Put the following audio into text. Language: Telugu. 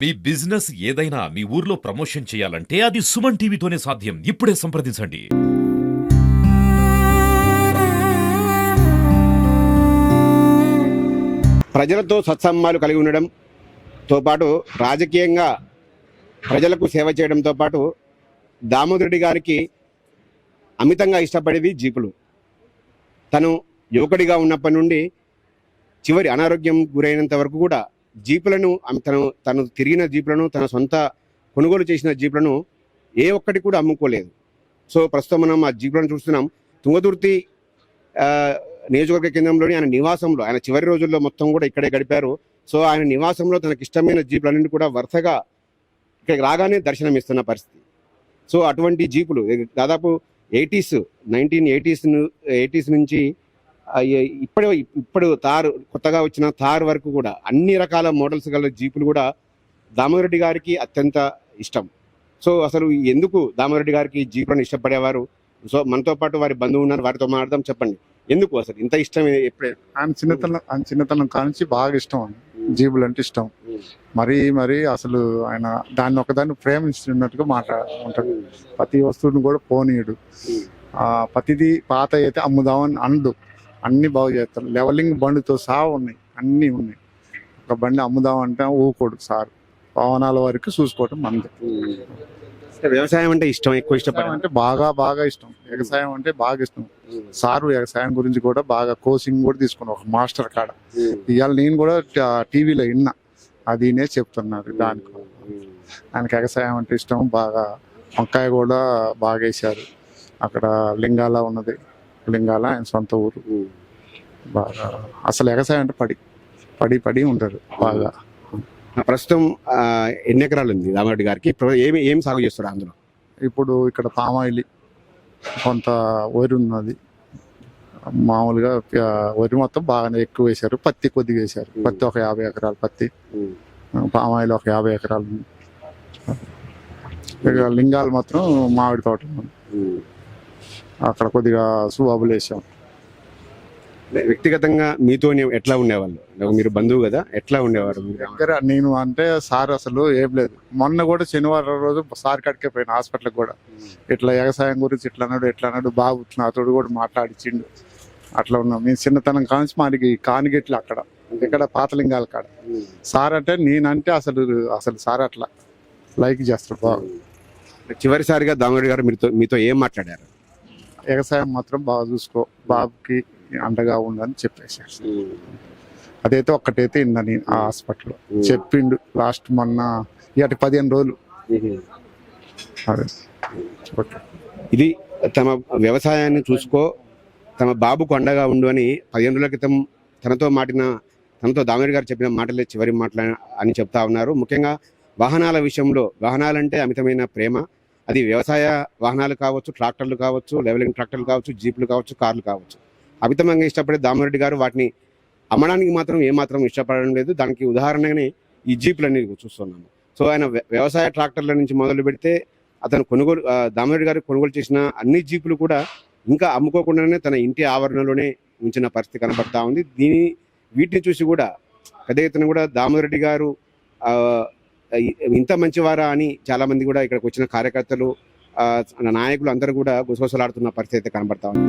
మీ బిజినెస్ ఏదైనా మీ ఊర్లో ప్రమోషన్ చేయాలంటే అది సుమన్ టీవీతోనే సాధ్యం. ఇప్పుడే సంప్రదించండి. ప్రజలతో సత్సంబంధాలు కలిగి ఉండడంతో పాటు రాజకీయంగా ప్రజలకు సేవ చేయడంతో పాటు దామోదరెడ్డి గారికి అమితంగా ఇష్టపడేది జీపులు. తను యువకుడిగా ఉన్నప్పటి నుండి చివరి అనారోగ్యం గురైనంత వరకు కూడా జీపులను తను తిరిగిన జీపులను, తన సొంత కొనుగోలు చేసిన జీపులను ఏ ఒక్కటి కూడా అమ్ముకోలేదు. సో ప్రస్తుతం మనం ఆ జీపులను చూస్తున్నాం. తుంగతుర్తి నియోజకవర్గ కేంద్రంలోని ఆయన నివాసంలో, ఆయన చివరి రోజుల్లో మొత్తం కూడా ఇక్కడే గడిపారు. సో ఆయన నివాసంలో తనకి ఇష్టమైన జీపులన్నింటి కూడా వరుసగా ఇక్కడికి రాగానే దర్శనం ఇస్తున్న పరిస్థితి. సో అటువంటి జీపులు దాదాపు 1980s నుంచి ఇప్పుడు కొత్తగా వచ్చిన థార్ వరకు కూడా అన్ని రకాల మోడల్స్ గల జీపులు కూడా దామోదరెడ్డి గారికి అత్యంత ఇష్టం. సో అసలు ఎందుకు దామోదరెడ్డి గారికి జీపులను ఇష్టపడేవారు? సో మనతో పాటు వారి బంధువు ఉన్నారు, వారితో మాట్లాడదాం. చెప్పండి, ఎందుకు అసలు ఇంత ఇష్టం? ఎప్పుడే ఆయన చిన్నతనం కానించి బాగా ఇష్టం అండి, జీబులు అంటే ఇష్టం. మరీ అసలు ఆయన దాన్ని ఒకదాన్ని ప్రేమిస్తున్నట్టుగా ఉంటాడు. ప్రతి వస్తువుని కూడా పోనీయుడు. ప్రతిదీ పాత అయితే అమ్ముదామని అండు, అన్ని బాగు చేస్తారు. లెవలింగ్ బండితో సహా ఉన్నాయి, అన్నీ ఉన్నాయి. ఒక బండి అమ్ముదామంటే ఊకోడు సార్. పవనాల వరకు చూసుకోవటం మంది. వ్యవసాయం అంటే ఇష్టం, ఎక్కువ ఇష్టపడడం అంటే బాగా ఇష్టం. వ్యవసాయం అంటే బాగా ఇష్టం. సారు వ్యవసాయం గురించి కూడా బాగా కోచింగ్ కూడా తీసుకున్నాం ఒక మాస్టర్ కాడ. ఇవాళ నేను కూడా టీవీలో విన్నా, అదినే చెప్తున్నారు. దానికి ఆయనకి వ్యవసాయం అంటే ఇష్టం బాగా. వంకాయ కూడా బాగా వేశారు. అక్కడ లింగాల ఉన్నది, లింగాల ఆయన సొంత ఊరు. బాగా అసలు వ్యవసాయం అంటే పడి ఉంటారు బాగా. ప్రస్తుతం ఎన్ని ఎకరాలు ఉంది దామోదరెడ్డి గారికి? ఏం సాగు చేస్తారు అందులో? ఇప్పుడు ఇక్కడ పామాయిల్, కొంత వరి ఉన్నది. మామూలుగా వరి మొత్తం బాగానే ఎక్కువ వేశారు. పత్తి కొద్దిగా వేశారు. పత్తి ఒక 50 ఎకరాలు పత్తి, పామాయిల్ ఒక 50 ఎకరాలు. ఇక లింగాలు మాత్రం మామిడి తోట అక్కడ కొద్దిగా సుబాబులు వేసాం. వ్యక్తిగతంగా మీతో ఎట్లా ఉండేవాళ్ళు? మీరు బంధువు కదా, ఎట్లా ఉండేవారు దగ్గర? నేను అంటే సార్ అసలు ఏం లేదు. మొన్న కూడా శనివారం రోజు సార్ కాడికే పోయిన హాస్పిటల్కి కూడా. ఇట్లా వ్యవసాయం గురించి ఎట్లా అన్నాడు బాబు నాతోడు కూడా మాట్లాడిచిండు. అట్లా ఉన్నాం మేము చిన్నతనం కానించి. మనకి కానిగెట్లు అక్కడ ఇక్కడ పాతలింగాల కాడ. సార్ అంటే నేనంటే అసలు సార్ అట్లా లైక్ చేస్తాడు బాగా. చివరిసారిగా దామోదరెడ్డి గారు మీతో ఏం మాట్లాడారు? వ్యవసాయం మాత్రం బాగా చూసుకో, బాబుకి అండగా ఉండని చెప్పేసారు. అదైతే ఒక్కటైతే ఇందని ఆ హాస్పిటల్లో చెప్పిండు. లాస్ట్ మొన్న 15 రోజులు. అదే ఇది తమ వ్యవసాయాన్ని చూసుకో, తమ బాబుకు అండగా ఉండు అని 15 రోజుల క్రితం తనతో దామోదరెడ్డి గారు చెప్పిన మాటలే చివరి మాటలు అని చెప్తా ఉన్నారు. ముఖ్యంగా వాహనాల విషయంలో, వాహనాలంటే అమితమైన ప్రేమ. అది వ్యవసాయ వాహనాలు కావచ్చు, ట్రాక్టర్లు కావచ్చు, లెవెలింగ్ ట్రాక్టర్లు కావచ్చు, జీపులు కావచ్చు, కార్లు కావచ్చు. అమితంగా ఇష్టపడే దామోదరెడ్డి గారు వాటిని అమ్మడానికి మాత్రం ఏమాత్రం ఇష్టపడడం లేదు. దానికి ఉదాహరణగానే ఈ జీపులన్నీ చూస్తున్నాము. సో ఆయన వ్యవసాయ ట్రాక్టర్ల నుంచి మొదలు పెడితే అతను దామోదరెడ్డి గారు కొనుగోలు చేసిన అన్ని జీపులు కూడా ఇంకా అమ్ముకోకుండానే తన ఇంటి ఆవరణలోనే ఉంచిన పరిస్థితి కనబడతా ఉంది. వీటిని చూసి కూడా పెద్ద ఎత్తున కూడా దామోదరెడ్డి గారు ఇంత మంచివారా అని చాలా మంది కూడా ఇక్కడికి వచ్చిన కార్యకర్తలు, నాయకులు అందరూ కూడా గుసగుసలాడుతున్న పరిస్థితి అయితే కనబడతా ఉంది.